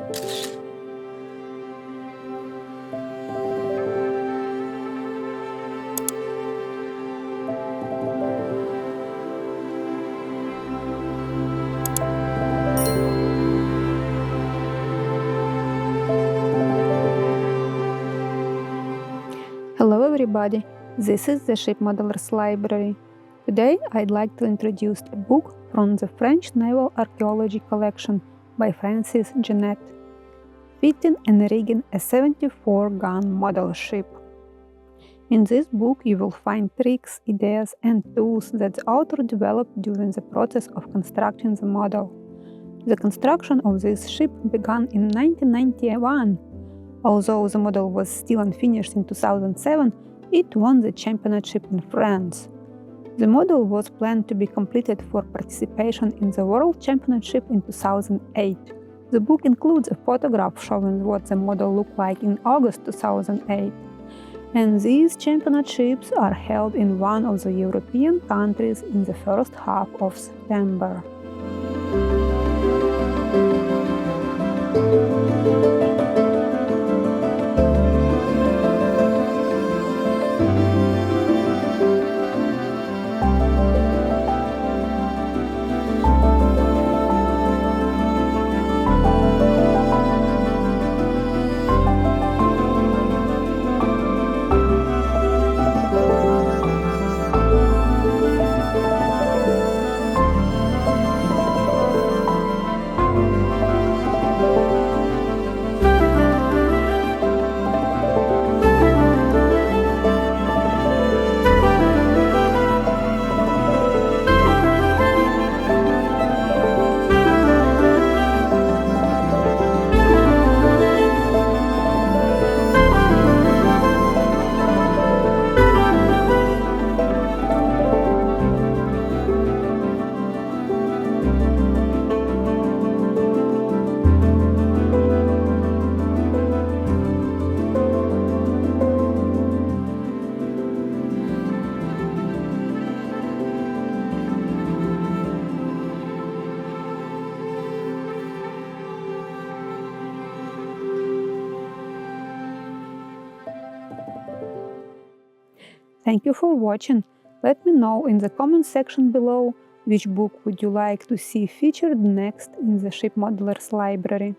Hello everybody, this is the Ship Modelers Library. Today I'd like to introduce a book from the French Naval Archaeology collection by Francis Jonet, Fitting and Rigging a 74-gun model ship. In this book you will find tricks, ideas and tools that the author developed during the process of constructing the model. The construction of this ship began in 1991. Although the model was still unfinished in 2007, it won the championship in France. The model was planned to be completed for participation in the World Championship in 2008. The book includes a photograph showing what the model looked like in August 2008. And these championships are held in one of the European countries in the first half of September. Thank you for watching. Let me know in the comment section below which book would you like to see featured next in the Ship Modelers Library.